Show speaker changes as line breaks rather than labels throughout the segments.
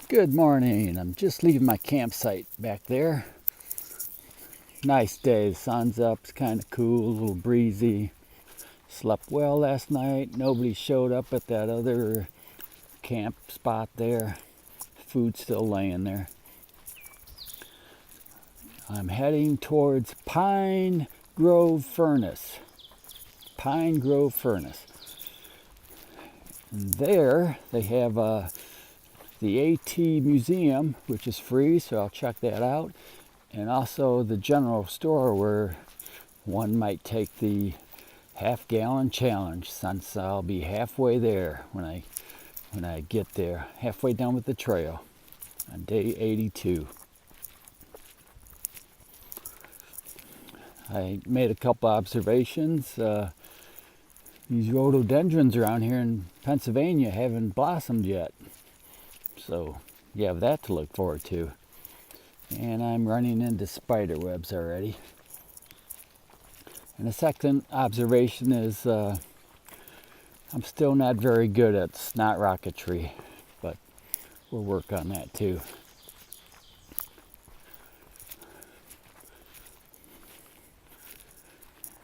Good morning. I'm just leaving my campsite back there. Nice day. The sun's up. It's kind of cool, a little breezy. Slept well last night. Nobody showed up at that other camp spot there. Food's still laying there. I'm heading towards Pine Grove Furnace. Pine Grove Furnace. And there they have the AT Museum, which is free, so I'll check that out. And also the general store where one might take the half-gallon challenge, since I'll be halfway there when I get there, halfway down with the trail on day 82. I made a couple observations. These rhododendrons around here in Pennsylvania haven't blossomed yet, so you have that to look forward to. And I'm running into spider webs already. And the second observation is I'm still not very good at snot rocketry, but we'll work on that too.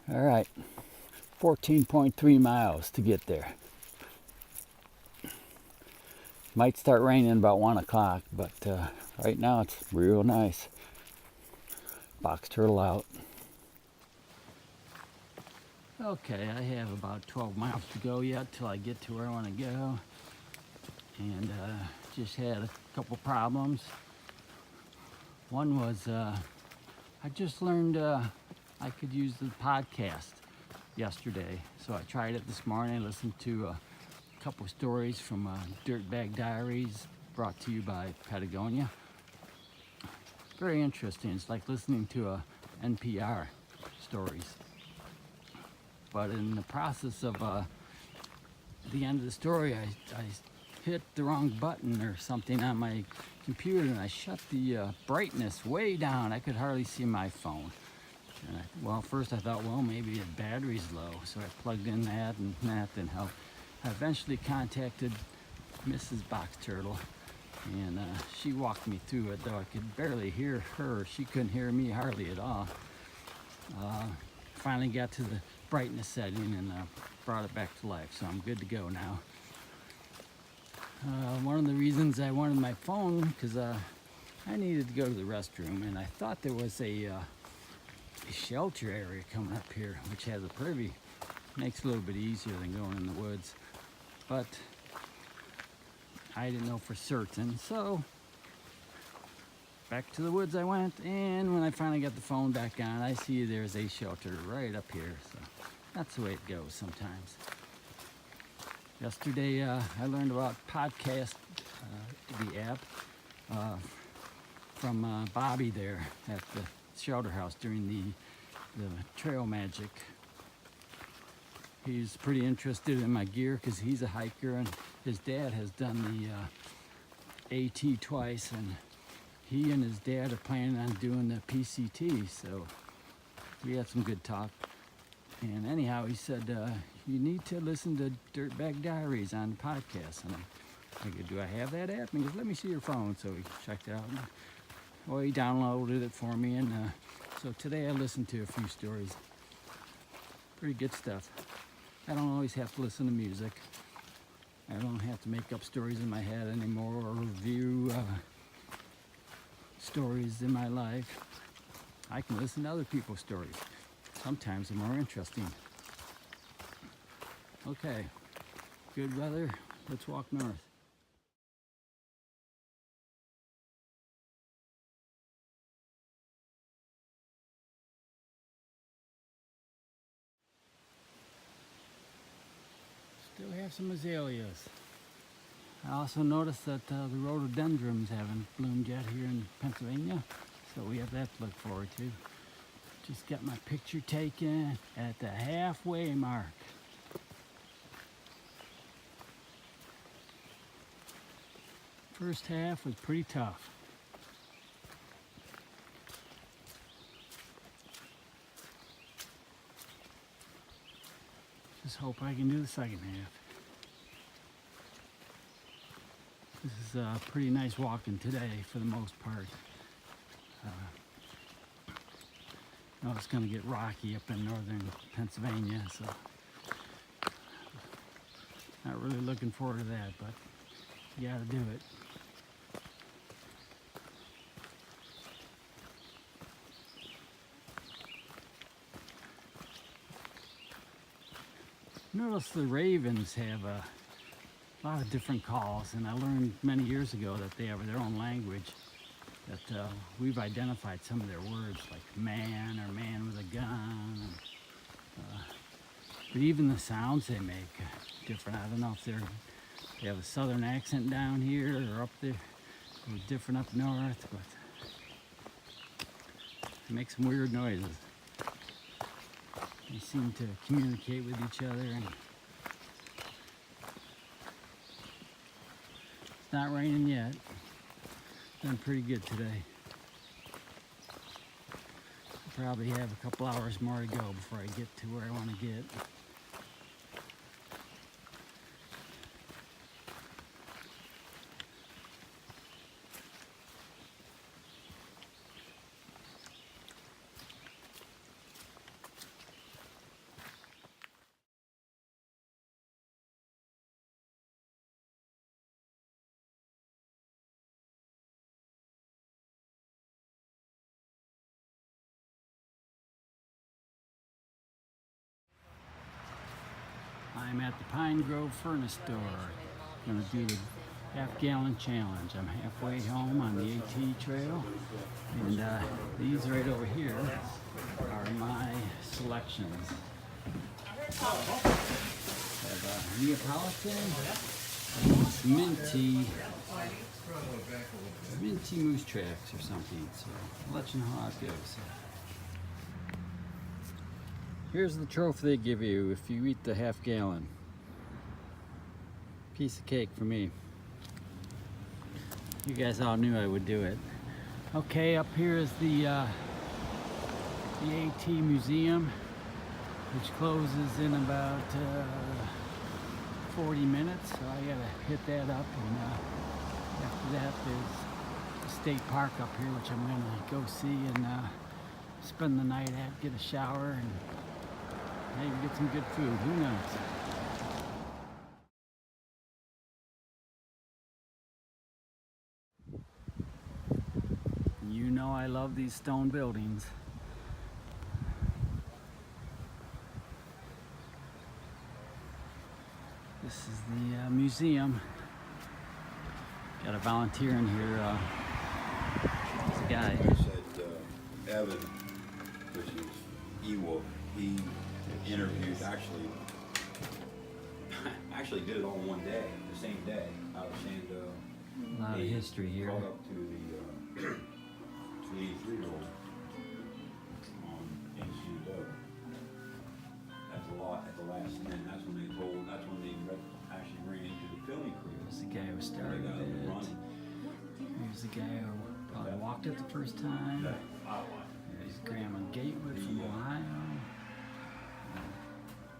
All right, 14.3 miles to get there. Might start raining about 1 o'clock, but right now it's real nice. Box turtle out. Okay, I have about 12 miles to go yet till I get to where I want to go. And just had a couple problems. One was I just learned I could use the podcast yesterday. So I tried it this morning. I listened to a couple stories from Dirtbag Diaries, brought to you by Patagonia. Very interesting. It's like listening to a NPR stories. But in the process of the end of the story, I hit the wrong button or something on my computer, and I shut the brightness way down. I could hardly see my phone. And first I thought, well, maybe the battery's low, so I plugged in that, and that didn't help. I eventually contacted Mrs. Box Turtle, and she walked me through it, though I could barely hear her. She couldn't hear me hardly at all. Finally got to the brightness setting and brought it back to life, so I'm good to go now. One of the reasons I wanted my phone, because I needed to go to the restroom, and I thought there was a shelter area coming up here, which has a privy. Makes it a little bit easier than going in the woods, but I didn't know for certain, so back to the woods I went. And when I finally got the phone back on, I see there's a shelter right up here, so that's the way it goes sometimes. Yesterday I learned about podcast, the app, from Bobby there at the shelter house during the trail magic. He's pretty interested in my gear because he's a hiker, and his dad has done the AT twice, and he and his dad are planning on doing the PCT, so we had some good talk. And anyhow, he said, you need to listen to Dirtbag Diaries on the podcast. And I go, do I have that app? And he goes, let me see your phone. So he checked it out. Well, he downloaded it for me, and so today I listened to a few stories. Pretty good stuff. I don't always have to listen to music. I don't have to make up stories in my head anymore or review stories in my life. I can listen to other people's stories. Sometimes they're more interesting. Okay, good weather. Let's walk north. Still have some azaleas. I also noticed that the rhododendrons haven't bloomed yet here in Pennsylvania, so we have that to look forward to. Just got my picture taken at the halfway mark. First half was pretty tough. Just hope I can do the second half. This is pretty nice walking today for the most part. I know it's going to get rocky up in northern Pennsylvania, so not really looking forward to that, but you got to do it. Notice the ravens have a lot of different calls, and I learned many years ago that they have their own language, that we've identified some of their words like man or man with a gun. And, but even the sounds they make are different. I don't know if they have a southern accent down here or up there, or different up north, but they make some weird noises. They seem to communicate with each other, and it's not raining yet. Done pretty good today. Probably have a couple hours more to go before I get to where I want to get. I'm at the Pine Grove Furnace Store. I'm going to do the half-gallon challenge. I'm halfway home on the AT trail, and these right over here are my selections. I have a Neapolitan and this minty moose tracks or something. So I'll let you know how it goes. Here's the trophy they give you if you eat the half gallon. Piece of cake for me. You guys all knew I would do it. Okay, up here is the AT Museum, which closes in about 40 minutes, so I gotta hit that up, and after that there's a state park up here, which I'm gonna go see and spend the night at, get a shower, and maybe get some good food, who knows. You know I love these stone buildings. This is the museum. Got a volunteer in here. There's a guy.
I said Evan, which is Ewok, he interviewed, actually did it all in one day, the same day, out of Sando.
A lot of history here.
Called up to the 83-year-old on Sando. That's a lot at the last minute. That's when they actually ran into the filming crew.
There's the guy who started it. Here's the guy who probably walked it the first time. There's Grandma Gatewood from Ohio.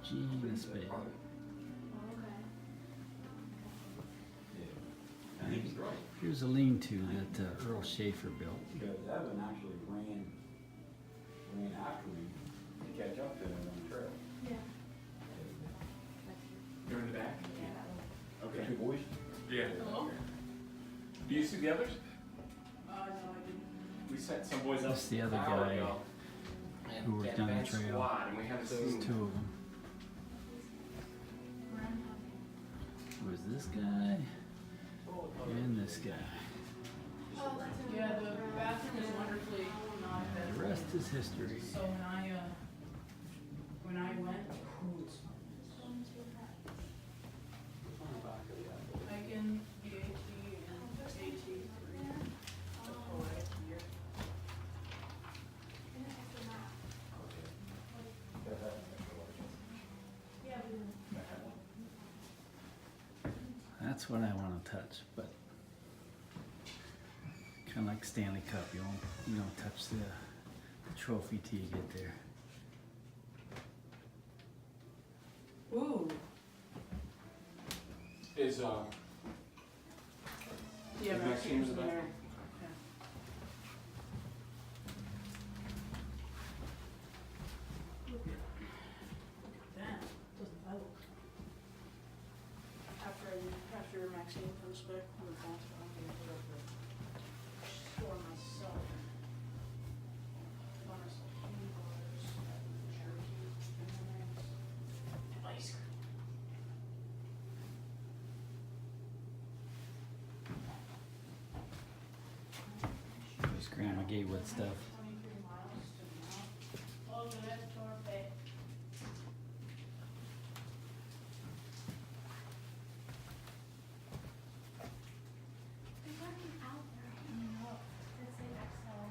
Genius baby. Here's a lean-to that Earl Schaefer built.
Because Evan actually ran after me to catch up to him on the trail.
Yeah.
You're in the back? Okay.
Two boys?
Yeah.
Hello?
Do you see the others?
No, I didn't.
We set some boys up.
That's the other
an hour
guy
ago.
who worked on the
Advanced
trail.
squad, and we haven't
There's
seen
two of them. Who is this guy? And this guy.
Yeah, the bathroom is wonderfully not
And
bad.
the rest is history.
So when I went, hiking the AT and AT3.
That's what I want to touch, but kind of like Stanley Cup, you don't touch the trophy till you get there.
Is
Yeah,
Maxine's
Maxine's
in
there.
there.
Look at that. Doesn't vote. After Maxine comes back from the hospital, I'm gonna put up the store myself. Buy myself $20, jerky, and ice cream.
This Grandma Gatewood stuff.
23 miles to the mouth. Oh, but that's Torpe.
There's nothing out there hanging up that say XL.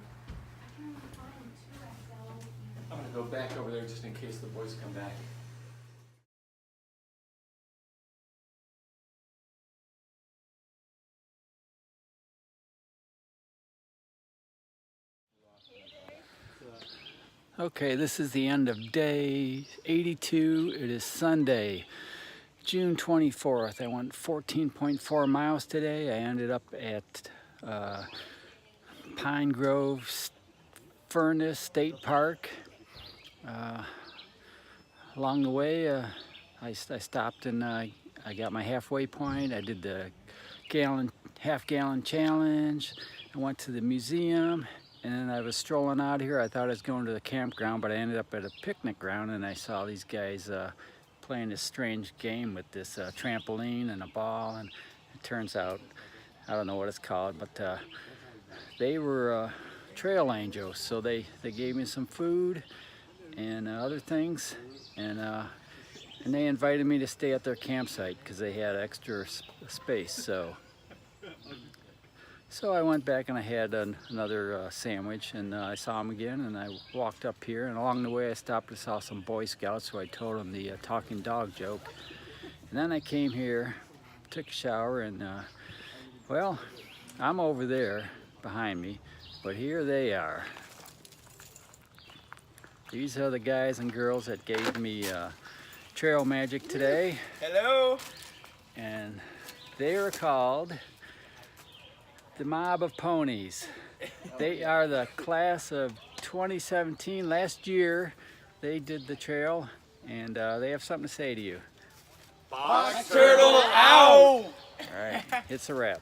I can only find 2XL.
I'm gonna go back over there just in case the boys come back.
Okay, this is the end of day 82. It is Sunday, June 24th. I went 14.4 miles today. I ended up at Pine Grove Furnace State Park. Along the way, I stopped and I got my halfway point. I did the half-gallon challenge. I went to the museum, and then I was strolling out here. I thought I was going to the campground, but I ended up at a picnic ground, and I saw these guys playing this strange game with this trampoline and a ball, and it turns out, I don't know what it's called, but they were trail angels, so they gave me some food and other things, and they invited me to stay at their campsite because they had extra space. So I went back and I had another sandwich, and I saw them again, and I walked up here, and along the way I stopped and saw some Boy Scouts, so I told them the talking dog joke. And then I came here, took a shower, and well, I'm over there behind me, but here they are. These are the guys and girls that gave me trail magic today.
Hello.
And they are called the Mob of Ponies. They are the class of 2017. Last year they did the trail, and they have something to say to you.
Box turtle out.
All right, it's a wrap.